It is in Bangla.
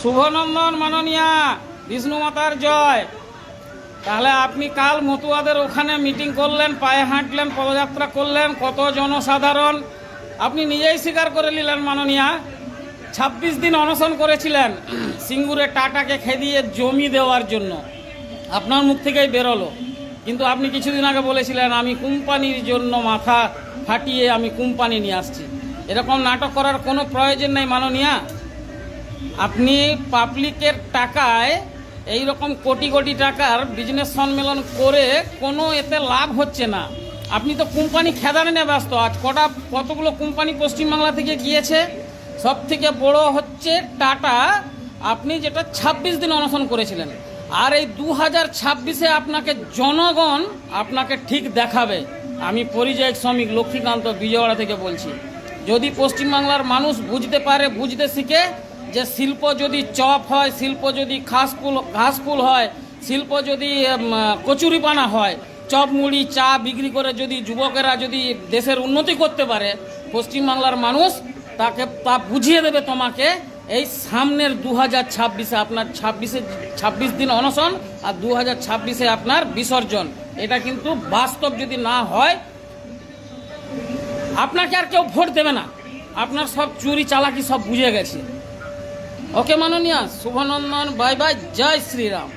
শুভনন্দন মাননীয়া, বিষ্ণু মাতার জয়। তাহলে আপনি কাল মতুয়াদের ওখানে মিটিং করলেন, পায়ে হাঁটলেন, পদযাত্রা করলেন, কত জনসাধারণ, আপনি নিজেই স্বীকার করে নিলেন মাননীয়া 26 দিন অনশন করেছিলেন সিঙ্গুরে টাটাকে খেদিয়ে জমি দেওয়ার জন্য। আপনার মুখ থেকেই বেরোলো, কিন্তু আপনি কিছুদিন আগে বলেছিলেন আমি কোম্পানির জন্য মাথা ফাটিয়ে আমি কোম্পানি নিয়ে আসছি। এরকম নাটক করার কোনো প্রয়োজন নেই মাননীয়া। আপনি পাবলিকের টাকায় এই রকম কোটি কোটি টাকার বিজনেস সম্মেলন করে কোনো এতে লাভ হচ্ছে না। আপনি তো কোম্পানি খেদানে নিয়ে ব্যস্ত। আজ কতগুলো কোম্পানি পশ্চিমবাংলা থেকে গিয়েছে, সব থেকে বড় হচ্ছে টাটা। আপনি যেটা 26 দিন অনশন করেছিলেন, আর এই 2026-এ আপনাকে জনগণ আপনাকে ঠিক দেখাবে। আমি পরিযায়ী শ্রমিক লক্ষ্মীকান্ত বিজয়ওয়াড়া থেকে বলছি, যদি পশ্চিমবাংলার মানুষ বুঝতে পারে, বুঝতে শিখে যে শিল্প যদি চপ হয়, শিল্প যদি ঘাসফুল হয়, শিল্প যদি কচুরিপানা হয়, চপ মুড়ি চা বিক্রি করে যদি যুবকেরা যদি দেশের উন্নতি করতে পারে, পশ্চিমবাংলার মানুষ তা বুঝিয়ে দেবে তোমাকে। এই সামনের 2026-এ আপনার 26 দিন অনশন আর 2026-এ আপনার বিসর্জন, এটা কিন্তু বাস্তব যদি না হয় আপনাকে আর কেউ ভোট দেবে না। আপনার সব চুরি চালাকি সব বুঝে গেছে। ওকে মাননীয়া, শুভনন্দন, বাই বাই, জয় শ্রীরাম।